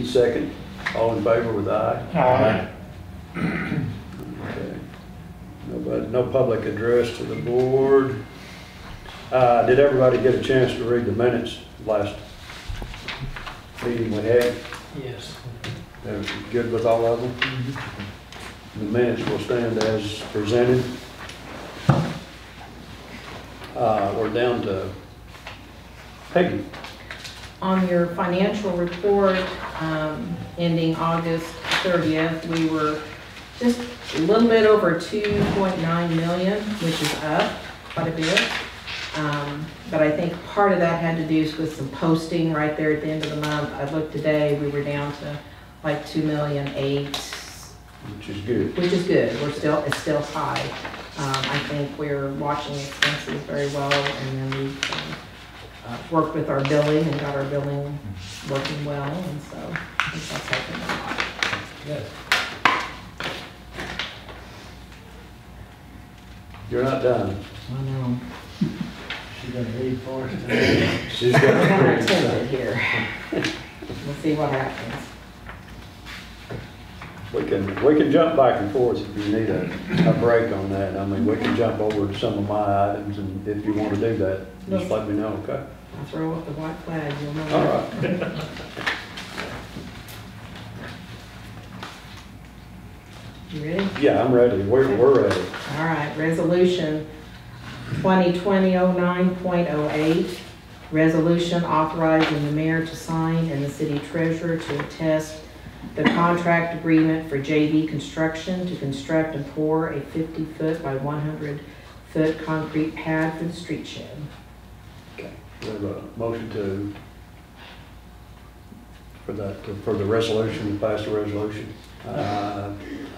Second. All in favor with aye? Aye. Okay. Nobody, no public address to the board. Did everybody get a chance to read the minutes last meeting we had? Yes. Everybody good with all of them? The minutes will stand as presented. We're down to Peggy. On your financial report ending August 30th, we were just a little bit over 2.9 million, which is up quite a bit. But I think part of that had to do with some posting right there at the end of the month. I looked today, we were down to like 2,000,008. Which is good. Which is good. It's still high. I think we're watching expenses very well, and then we worked with our billing and got our billing working well, and so I think that's helping a lot. Yes. You're not done. I know. She's gonna read for us today. She's got I'm to gonna tend it here. We'll see what happens. We can jump back and forth if you need a break on that. I mean, we can jump over to some of my items, and if you want to do that, just let me know, okay? I'll throw up the white flag, you'll know. All right. You ready? Yeah, I'm ready. We're ready. All right, resolution 2020-09.08. Resolution authorizing the mayor to sign and the city treasurer to attest the contract agreement for JV Construction to construct and pour a 50-foot by 100-foot concrete pad for the street shed. Okay. We have a motion for the resolution, to pass the resolution.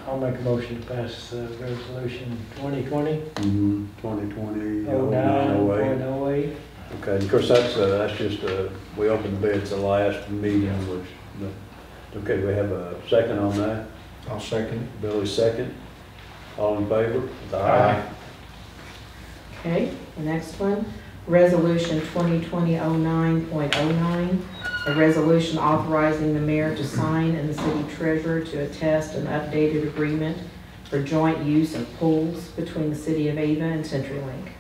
I'll make a motion to pass resolution 2020. 2020 09.08. 09. Okay, of course that's just we opened the bids the last meeting, which. Okay, we have a second on that. I'll second. Billy second. All in favor? Aye. Okay, the next one, resolution 2020-09.09. A resolution authorizing the mayor to sign and the city treasurer to attest an updated agreement for joint use of pools between the city of Ava and CenturyLink.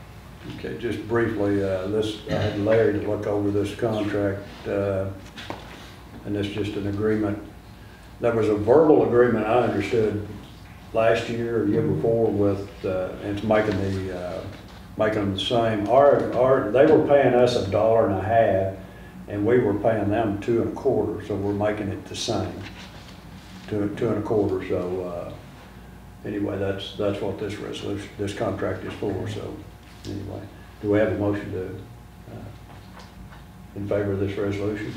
Okay, just briefly, I had Larry to look over this contract, and it's just an agreement. There was a verbal agreement I understood last year or year before with, and it's making them the same. They were paying us $1.50, and we were paying them $2.25, so we're making it the same, $2.25. So anyway, that's what this contract is for. So anyway, do we have a motion to in favor of this resolution?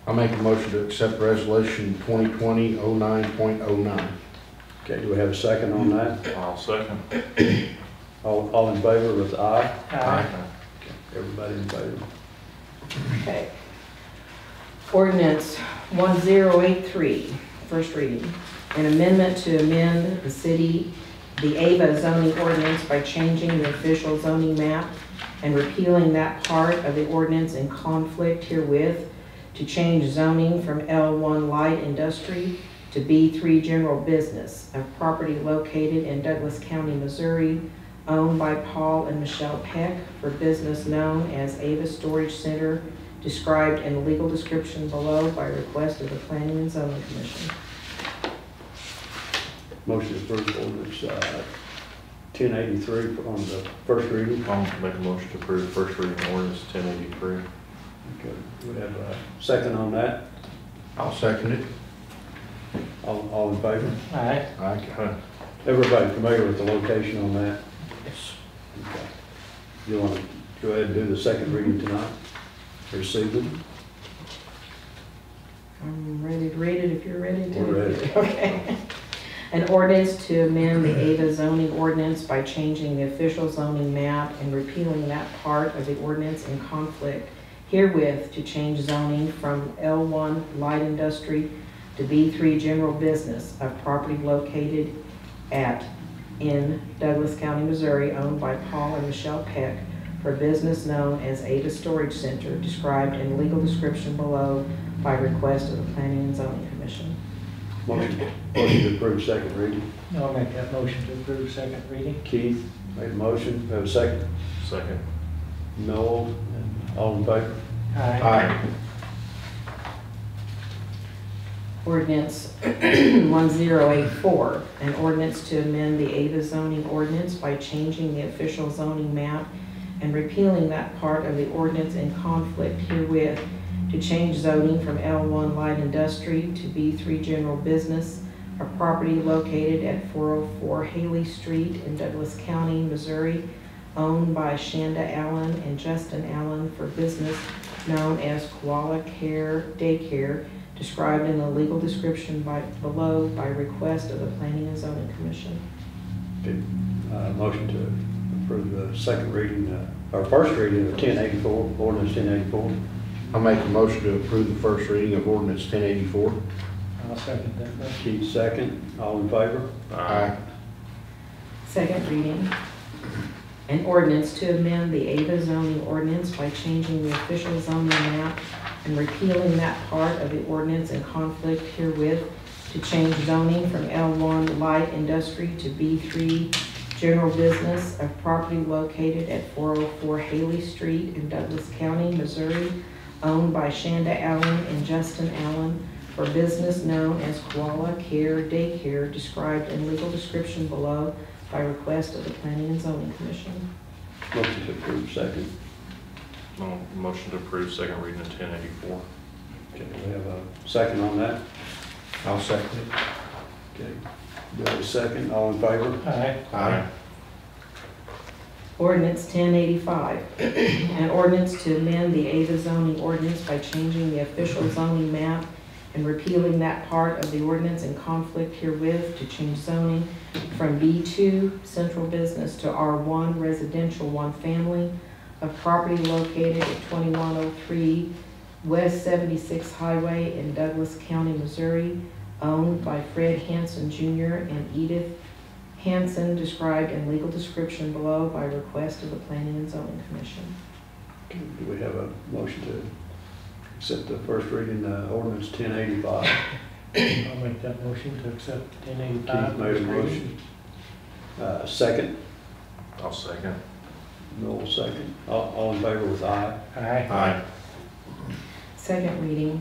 I'll make a motion to accept resolution 2020-09.09. Okay, do we have a second on that? I'll second. All in favor with aye? Aye. Okay, everybody in favor? Okay. Ordinance 1083, first reading. An amendment to amend the Ava zoning ordinance by changing the official zoning map and repealing that part of the ordinance in conflict herewith, to change zoning from L1 light industry to B3 general business of property located in Douglas County, Missouri, owned by Paul and Michelle Peck for business known as Ava Storage Center, described in the legal description below by request of the Planning and Zoning Commission. Motion to approve ordinance 1083 on the first reading. I'll make a motion to approve first reading ordinance 1083. Okay, we have a second on that. I'll second it. All in favor? Aye. Aye. Everybody familiar with the location on that? Yes. Okay. You want to go ahead and do the second reading tonight? Or Susan? I'm ready to read it if you're ready to. We're ready. Okay. An ordinance to amend the Ava zoning ordinance by changing the official zoning map and repealing that part of the ordinance in conflict herewith, to change zoning from L1 light industry to B3 general business of property located in Douglas County, Missouri, owned by Paul and Michelle Peck for business known as Ava Storage Center, described in legal description below by request of the Planning and Zoning Commission. Motion to approve second reading. I'll make that motion to approve second reading. Keith made a motion, have a second. Second. Noel, all in favor? Aye. Ordinance 1084, an ordinance to amend the Ava zoning ordinance by changing the official zoning map and repealing that part of the ordinance in conflict herewith to change zoning from L1 light industry to B3 general business, a property located at 404 Haley Street in Douglas County, Missouri, owned by Shanda Allen and Justin Allen for business known as Koala Care Daycare, described in the legal description below by request of the Planning and Zoning Commission. Okay. Motion to approve the second reading, or first reading of 1084, ordinance 1084. I'll make a motion to approve the first reading of ordinance 1084. I'll second that motion. Keith second, all in favor? Aye. Second reading. An ordinance to amend the Ava zoning ordinance by changing the official zoning map and repealing that part of the ordinance in conflict herewith to change zoning from L1 light industry to B3 general business of property located at 404 Haley Street in Douglas County, Missouri, owned by Shanda Allen and Justin Allen for business known as Koala Care Daycare, described in legal description below by request of the Planning and Zoning Commission. Motion to approve second. Motion to approve second reading of 1084. Okay, we have a second on that. I'll second it. Okay, Billy second, all in favor? Aye. Aye. Ordinance 1085, an ordinance to amend the Ava zoning ordinance by changing the official zoning map and repealing that part of the ordinance in conflict herewith to change zoning from B2 central business to R1 residential one family of property located at 2103 West 76 Highway in Douglas County, Missouri, owned by Fred Hanson Jr. and Edith Hanson, described in legal description below by request of the Planning and Zoning Commission. Okay, do we have a motion to accept the first reading, ordinance 1085? I'll make that motion to accept 1085. Keith made a motion. Second, I'll second. Noel second, all in favor with aye? Aye. Aye. Second reading,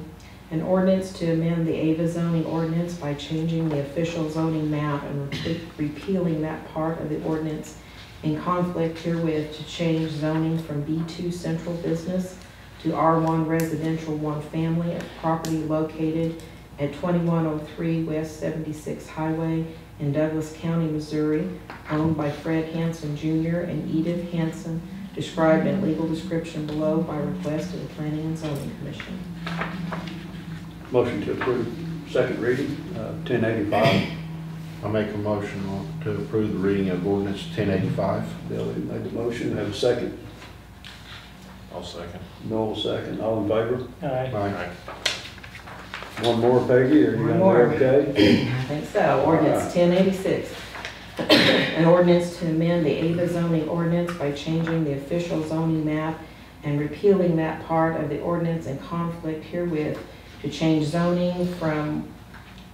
an ordinance to amend the Ava zoning ordinance by changing the official zoning map and repealing that part of the ordinance in conflict herewith to change zoning from B2 central business to R1 residential one family of property located at 2103 West 76 Highway in Douglas County, Missouri, owned by Fred Hanson Jr. and Edith Hanson, described in legal description below by request of the Planning and Zoning Commission. Motion to approve second reading, 1085. I'll make a motion to approve the reading of ordinance 1085. Billy made the motion, have a second. I'll second. Noel second, all in favor? Aye. Aye. One more, Peggy, or you One gonna more. be okay? I think so. Ordinance 1086. An ordinance to amend the Ava zoning ordinance by changing the official zoning map and repealing that part of the ordinance in conflict herewith to change zoning from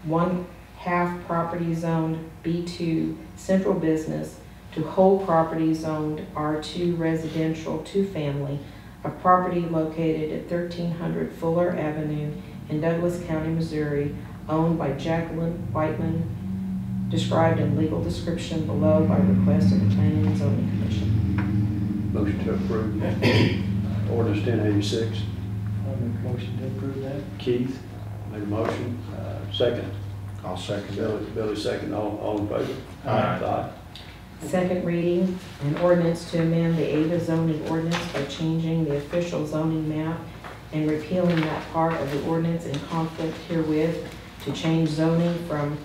1/2 property zoned B2 central business to whole property zoned R2 residential two family, a property located at 1300 Fuller Avenue in Douglas County, Missouri, owned by Jacqueline Whiteman, described in legal description below by request of the Planning and Zoning Commission. Motion to approve ordinance 1086. I'll make a motion to approve that. Keith made a motion, second. I'll second it. Billy second, all in favor? Aye. Second reading, an ordinance to amend the Ava zoning ordinance by changing the official zoning map and repealing that part of the ordinance in conflict herewith to change zoning from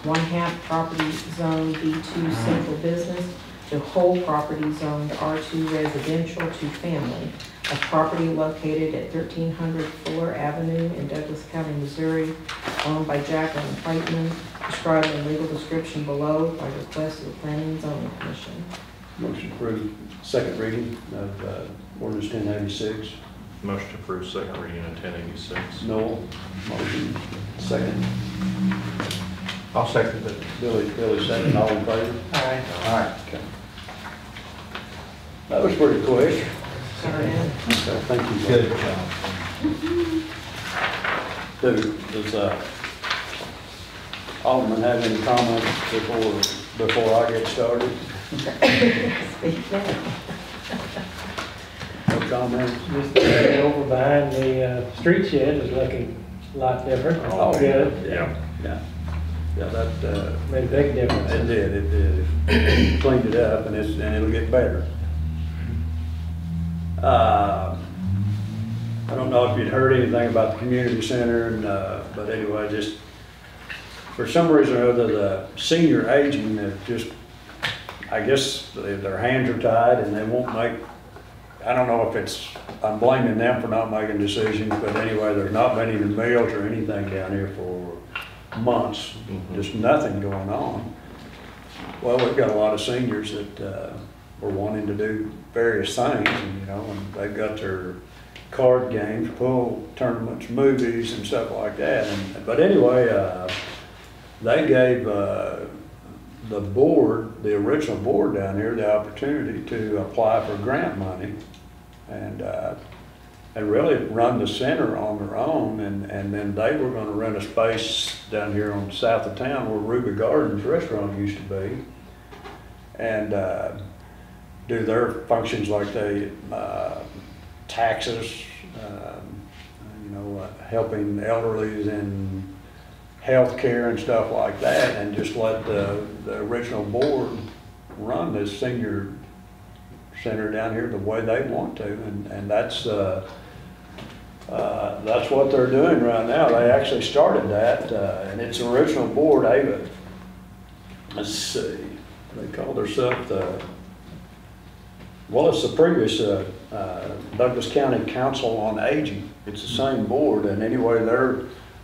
1/2 property zone B2 central business to whole property zoned R2 residential two family, a property located at 1300 Fuller Avenue in Douglas County, Missouri, owned by Jacqueline Whiteman, described in legal description below by request of the Planning and Zoning Commission. Motion approved, second reading of ordinance 1086. Motion to approve second reading of 1086. Noel, motion, second. I'll second it. Billy second, all in favor? Aye. All right. Okay. That was pretty quick. Sorry. Okay, thank you. Good job. Does Alderman have any comments before I get started? Speak now. No comments? Just the area over behind the street shed is looking a lot different. Oh, Good. Yeah, that, Made a big difference. it did. It cleaned it up and it'll get better. I don't know if you'd heard anything about the community center, and, but anyway, just for some reason or other, the senior aging, I guess their hands are tied and they won't make, I don't know if I'm blaming them for not making decisions, but anyway, there's not been even meals or anything down here for months, just nothing going on. Well, we've got a lot of seniors that were wanting to do various things, and they've got their card games, pool tournaments, movies, and stuff like that. But anyway, they gave the original board down here, the opportunity to apply for grant money, and really run the center on their own. And then they were going to rent a space down here on the south of town where Ruby Gardens restaurant used to be, and do their functions like taxes, helping elderlies in health care and stuff like that, and just let the original board run this senior center down here the way they want to, and that's what they're doing right now. They actually started that, and its original board, Ava, let's see, they called themselves it's the previous Douglas County Council on Aging. It's the same board, and anyway,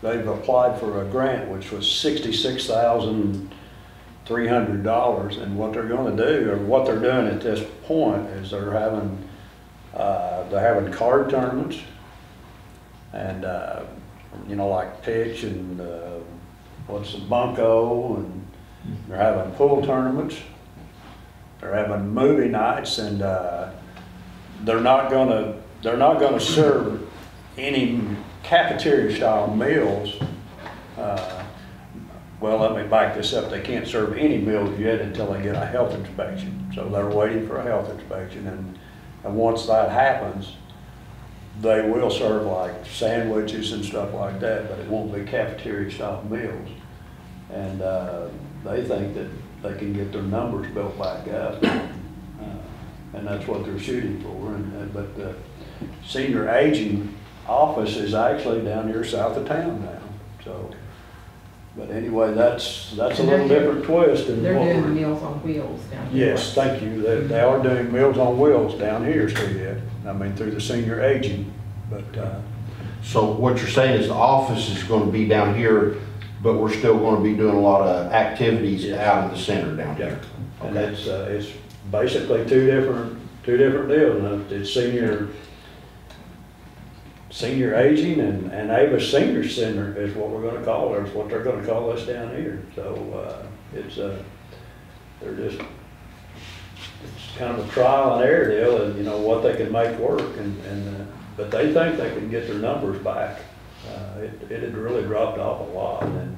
they've applied for a grant, which was $66,300, and what they're going to do, or what they're doing at this point, is they're having card tournaments, and like pitch and bunco, and they're having pool tournaments. They're having movie nights, and they're not gonna serve any cafeteria style meals. Well, let me back this up. They can't serve any meals yet until they get a health inspection. So they're waiting for a health inspection, and once that happens, they will serve like sandwiches and stuff like that, but it won't be cafeteria style meals. And they think that they can get their numbers built back up, and that's what they're shooting for. But the senior aging office is actually down here south of town now. So, but anyway, that's a little different twist. They're doing the Meals on Wheels down here. Yes, thank you. They are doing Meals on Wheels down here still yet. I mean, through the senior aging, but. So what you're saying is the office is going to be down here, but we're still going to be doing a lot of activities out in the center down here. And it's basically two different deals. It's senior aging, and Ava Senior Center is what we're going to call it. It's what they're going to call us down here. So it's kind of a trial and error deal, and what they can make work, but they think they can get their numbers back. It had really dropped off a lot, and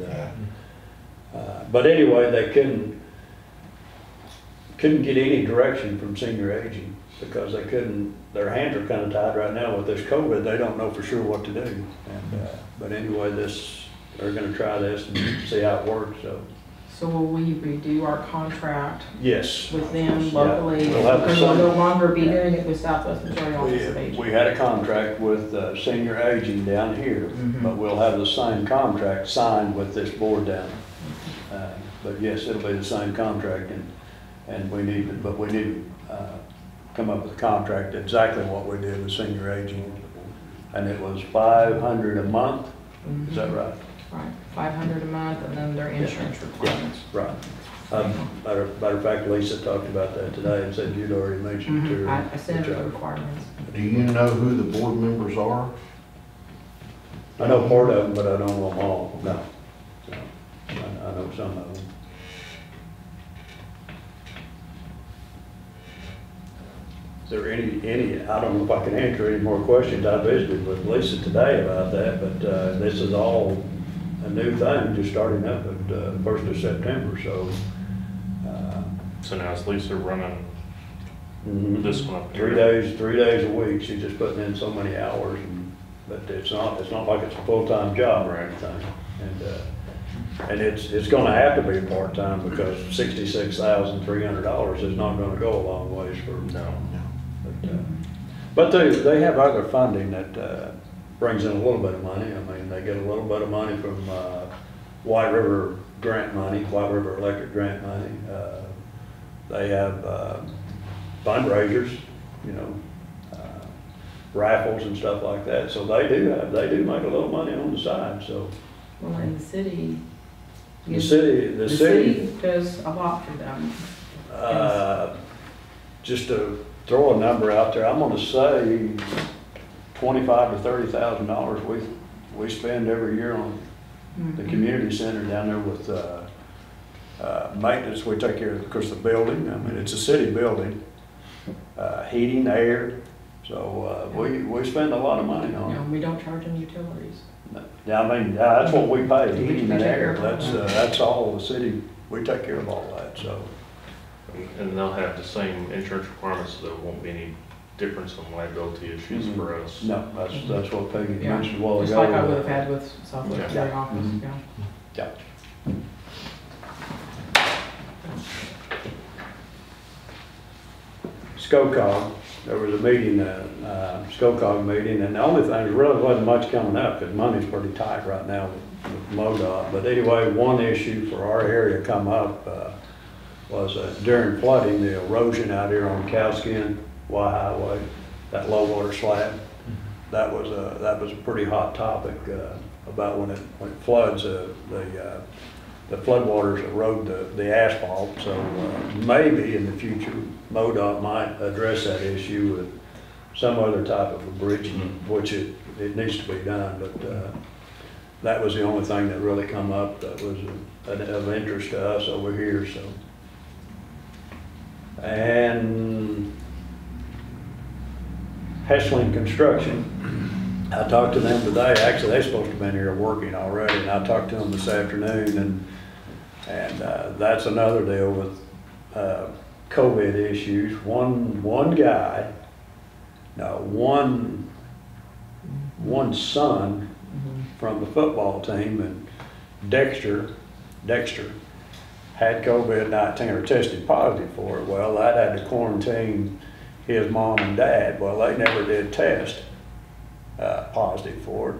but anyway, they couldn't get any direction from senior aging because they couldn't. Their hands are kind of tied right now with this COVID. They don't know for sure what to do. And but anyway, they're going to try this and see how it works. So will we redo our contract Yes. with them Yeah. locally? We'll have the Because we'll same- no longer be doing it with Southwest Missouri Office of Aging. We had a contract with senior aging down here, but we'll have the same contract signed with this board down. But yes, it'll be the same contract, and we need to come up with a contract exactly what we did with senior aging, and it was $500 a month. Is that right? Right, $500 a month, and then their insurance requirements. Right. Matter of fact, Lisa talked about that today and said you'd already mentioned it to her. I sent her the requirements. Do you know who the board members are? I know part of them, but I don't know them all. No. I know on some of them. Is there any, I don't know if I can answer any more questions. I visited with Lisa today about that, but this is all a new thing, just starting up at 1st of September, so. So now is Lisa running this one up here? 3 days a week. She's just putting in so many hours, but it's not like it's a full-time job or anything. And it's gonna have to be part-time because $66,300 is not gonna go a long ways for. No. But they have other funding that brings in a little bit of money. I mean, they get a little bit of money from White River grant money, White River Electric grant money. They have fundraisers, you know, raffles and stuff like that. So they do make a little money on the side. So Well, in the city. the city does a lot for them. Just to throw a number out there, I'm going to say $25,000 to $30,000 we spend every year on the community center down there with maintenance. We take care of, the building. I mean, it's a city building, heating, air. So we spend a lot of money on it. We don't charge them utilities. Yeah, I mean, that's what we pay, We heating take and care air. of all that. That's all the city, we take care of all that, so. And they'll have the same insurance requirements, so there won't be any difference in liability issues for us. No, that's what Peggy Yeah, mentioned a while ago. just like I would have had with Southwest Yeah. County office, Mhm. yeah. Yeah. SCOCOG, there was a meeting, SCOCOG meeting, and the only thing, there really wasn't much coming up, because money's pretty tight right now with MoDOT. But anyway, one issue for our area come up was during flooding, the erosion out here on Cowskin Y Highway, that low water slab. That was a pretty hot topic about when it floods, the floodwaters erode the asphalt. So maybe in the future, MoDOT might address that issue with some other type of a bridging, which it needs to be done. But that was the only thing that really come up that was of interest to us over here. So, and Hessling Construction, I talked to them today. Actually, they're supposed to have been here working already, and I talked to them this afternoon, and that's another deal with COVID issues. One guy, no, one son from the football team, and Dexter had COVID-19 or tested positive for it. Well, that had to quarantine his mom and dad. Well, they never did test positive for it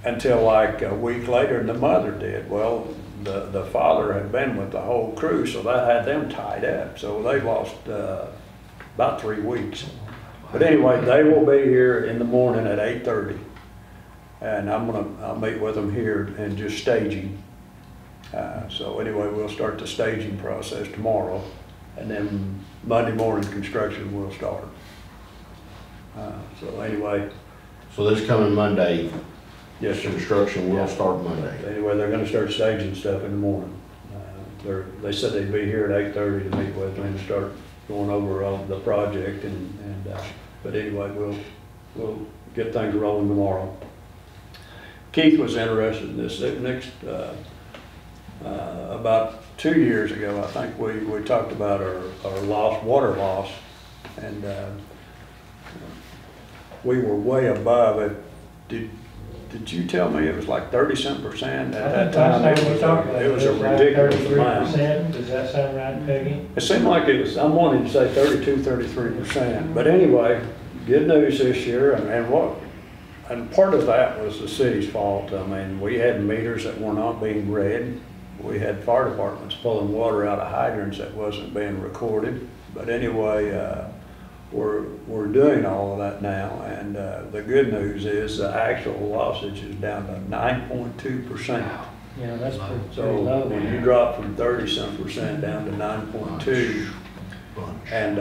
until like a week later, and the mother did. Well, the father had been with the whole crew, so that had them tied up. So they lost about 3 weeks. But anyway, they will be here in the morning at 8:30, and I'll meet with them here and just staging. So anyway, we'll start the staging process tomorrow, and then Monday morning construction will start. So anyway. So this coming Monday, Yes, sir. construction will start Monday. Anyway, they're gonna start staging stuff in the morning. They said they'd be here at 8:30 to meet with me and start going over the project but anyway, we'll get things rolling tomorrow. Keith was interested in this next, about 2 years ago, I think we talked about our water loss, and we were way above it. Did you tell me it was like 30-some% at that time? It was a ridiculous amount. Does that sound right, Peggy? It seemed like it was, I'm wanting to say 33%. But anyway, good news this year, and part of that was the city's fault. I mean, we had meters that were not being read. We had fire departments pulling water out of hydrants that wasn't being recorded. But anyway, we're doing all of that now, and the good news is the actual lossage is down to 9.2%. Yeah, that's pretty So low. when you drop from 30-some% down to 9.2, and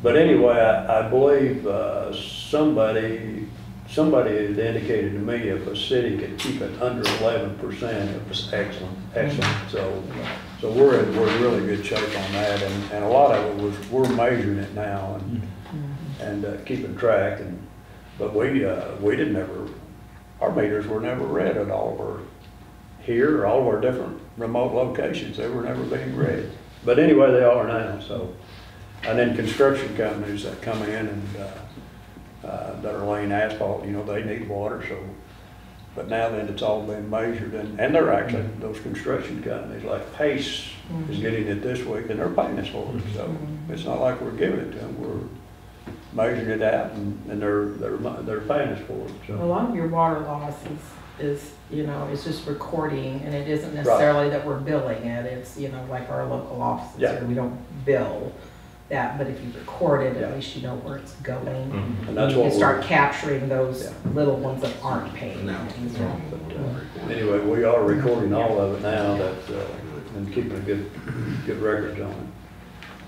but anyway, I believe somebody somebody had indicated to me if a city could keep it under 11%, it was excellent, excellent. So we're in really good shape on that, and a lot of it was, we're measuring it now and keeping track, but we didn't ever, our meters were never read at all of our, here, or all of our different remote locations. They were never being read. But anyway, they are now, so. And then construction companies that come in and that are laying asphalt, you know, they need water, so. But now then it's all been measured, and they're actually, those construction companies like Pace is getting it this week, and they're paying us for it, so it's not like we're giving it to them, we're measuring it out, and they're paying us for it, A so. lot of your water loss is, you know, it's just recording, and it isn't necessarily that we're billing it, it's, you know, like our local offices Yeah. here, we don't bill that, but if you record it, Yeah. at least you know where it's going. And that's You what can start capturing those little ones that aren't paying. But anyway, we are recording all of it now, and keeping a good records on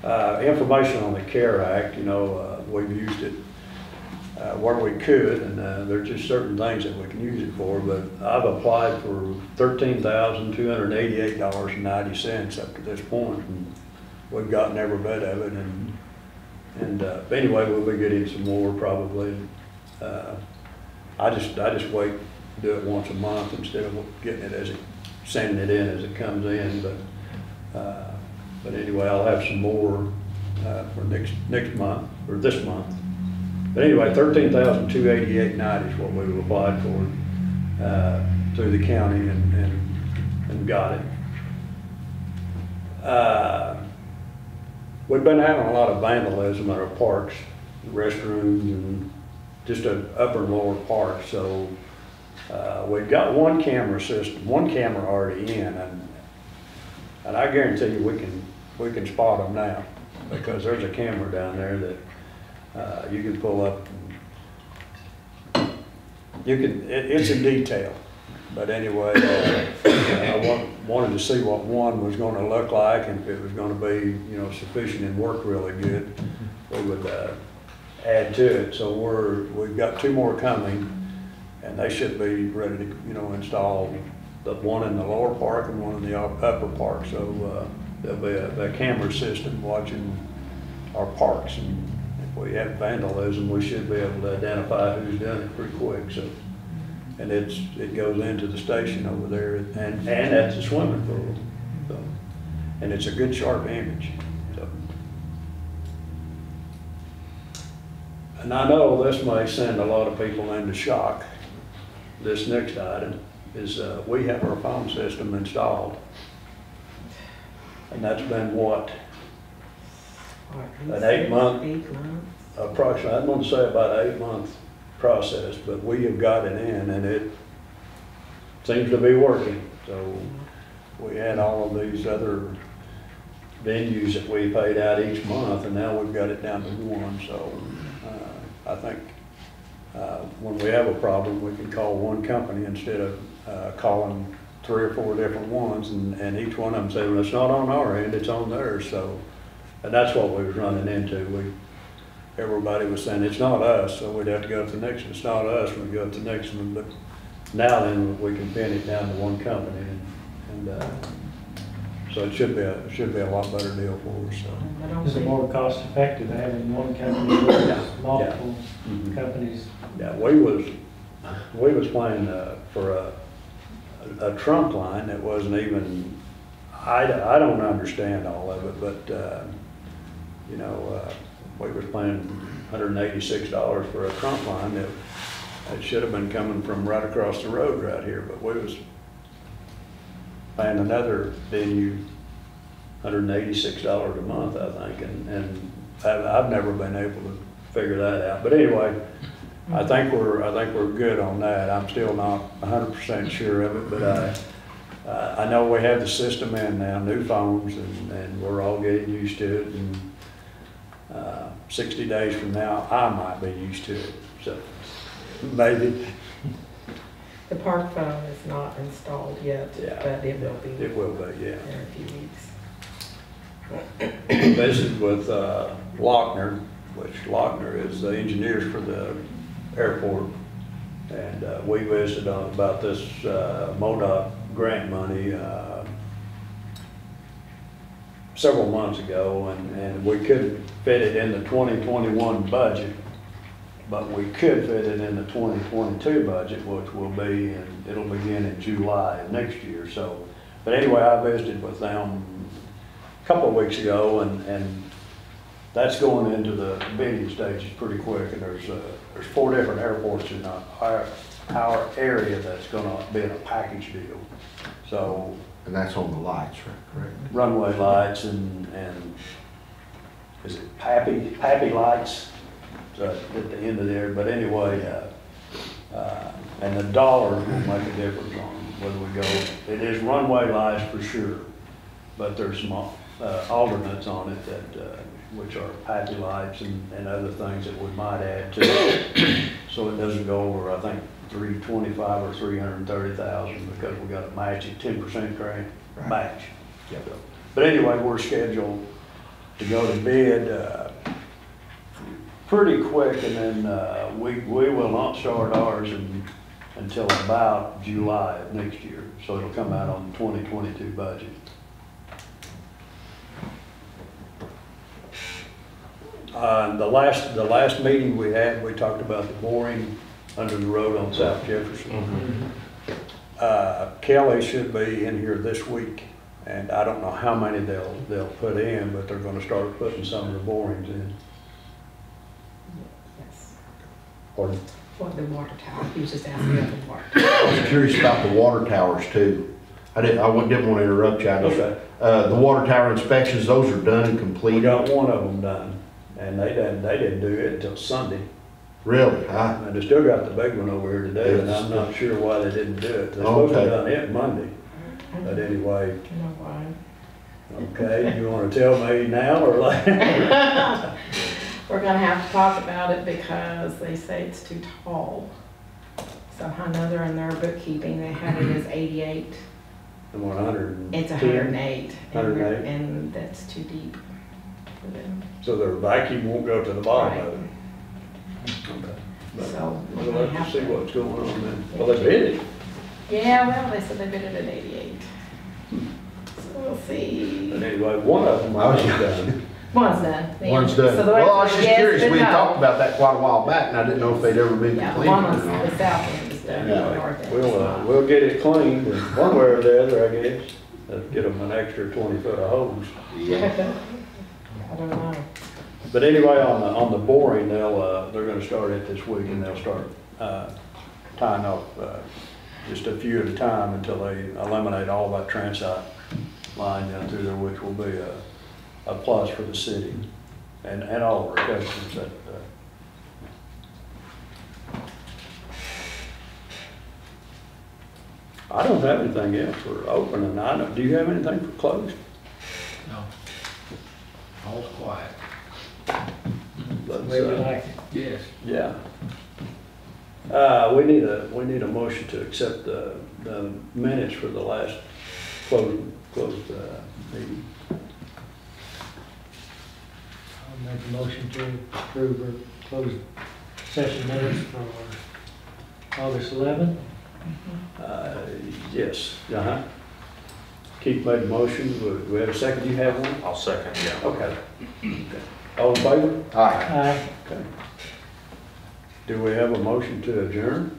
it. Information on the CARE Act, you know, we've used it where we could, and there's just certain things that we can use it for, but I've applied for $13,288.90 up to this point, and we've gotten every bit of it, and anyway, we'll be getting some more probably. I just wait to do it once a month instead of getting it sending it in as it comes in, but anyway, I'll have some more for next month, or this month. But anyway, $13,288.90 is what we've applied for through the county and got it. We've been having a lot of vandalism at our parks, restrooms, and just upper and lower parks. So we've got one camera already in, and I guarantee you we can spot them now, because there's a camera down there that you can pull up. It's in detail. But anyway, I wanted to see what one was going to look like, and if it was going to be, you know, sufficient and work really good, we would add to it. So we've got two more coming, and they should be ready to, you know, install the one in the lower park and one in the upper park. So there'll be a camera system watching our parks, and if we have vandalism, we should be able to identify who's done it pretty quick. So. And it goes into the station over there, and at the swimming pool. So, and it's a good sharp image. So. And I know this may send a lot of people into shock. This next item is we have our phone system installed. And that's been what? An 8 month? 8 months. Approximately, I'm going to say about 8 month process, but we have got it in, and it seems to be working. So we had all of these other venues that we paid out each month, and now we've got it down to one. So I think when we have a problem, we can call one company instead of calling 3 or 4 different ones, and each one of them say, well, it's not on our end, it's on theirs. So, and that's what we was running into. Everybody was saying, it's not us, so we'd have to go to the next one. It's not us, we'd go to the next one. But now then, we can pin it down to one company, and so it should be a lot better deal for us. So. Is it more cost effective having one company versus multiple companies? Yeah, we was playing for a trunk line that wasn't even. I don't understand all of it, but you know. We was paying $186 for a trunk line that should have been coming from right across the road right here, but we was paying another venue $186 a month, I think, and I've never been able to figure that out. But anyway, I think we're good on that. I'm still not 100% sure of it, but I know we have the system in now, new phones, and we're all getting used to it. And 60 days from now, I might be used to it, so maybe. The park phone is not installed yet, Yeah. but it will be. It will be, yeah. In a few weeks. Visited with Lochner, which Lochner is the engineers for the airport, And we visited about this MoDOT grant money several months ago, and we couldn't fit it in the 2021 budget, but we could fit it in the 2022 budget, which will be, and it'll begin in July of next year. So, but anyway, I visited with them a couple of weeks ago, and that's going into the bidding stages pretty quick. And there's 4 different airports in our area that's going to be in a package deal. So. And that's on the lights, right? Correct. Runway lights and is it Pappy lights at the end of there, but anyway, and the dollars will make a difference on whether we go. It is runway lights for sure, but there's some alternates on it that which are Pappy lights and other things that we might add to it, so it doesn't go over, I think, 325 or 330,000, because we got a match at 10% grant match. Yep. But anyway, we're scheduled to go to bid pretty quick, and then we will not start ours until about July of next year. So it'll come out on the 2022 budget. The last meeting we had, we talked about the boring under the road on South Jefferson. Kelly should be in here this week, and I don't know how many they'll put in, but they're gonna start putting some of the borings in. Yes. Pardon? For the water tower, he was just asking about the water tower. I was curious about the water towers too. I didn't want to interrupt you. Okay. The water tower inspections, those are done and We complete. got one of them done, and they didn't do it until Sunday. Really? And they still got the big one over here today, and I'm not sure why they didn't do it. They're supposed to have done it Monday, but anyway. You know why? Okay, you wanna tell me now or later? We're gonna have to talk about it because they say it's too tall. So I know they're in their bookkeeping, they have it as 88. And 100. It's 108. 108. And that's too deep for them. So their vacuum won't go to the bottom of it. Okay. But So we're we'll gonna have to have see to. what's going on then. Well, they bid it. Yeah, well, they said they bid it at 88. So we'll see. But anyway, one of them I was done. One's done. The One's answer- done. so the Well, I was answer just is yes, curious. but We had no. talked about that quite a while back, and I didn't know if they'd ever been Yeah, completed one or was not. the south end is done, the north end is not. We'll get it cleaned, and one way or the other, I guess. Get them an extra 20 foot of hose. Yeah. I don't know. But anyway, on the boring, they're gonna start it this week, and they'll start tying up just a few at a time until they eliminate all that transite line down through there, which will be a plus for the city and all of our customers. That I don't have anything else for opening. Do you have anything for closed? No. All's quiet. Let's, Maybe like it. Yes. Yeah. We need a motion to accept the minutes for the last closed meeting. I'll make a motion to approve or close session minutes for August 11th. Yes, Keith made a motion. Do we have a second? Do you have one? I'll second, yeah. Okay. All in favor? All right. Aye. Okay. Do we have a motion to adjourn?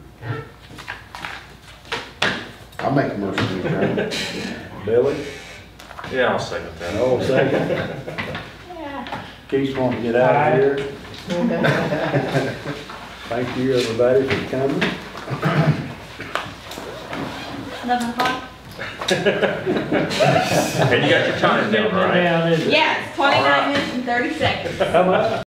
I'll make a motion to adjourn. Billy? Yeah, I'll second that. No, second. Yeah. Keith's wanting to get out of here. Okay. Thank you, everybody, for coming. 11 o'clock? And you got your time down, right? Down, isn't it? Yes, 29 minutes and 30 seconds. How much?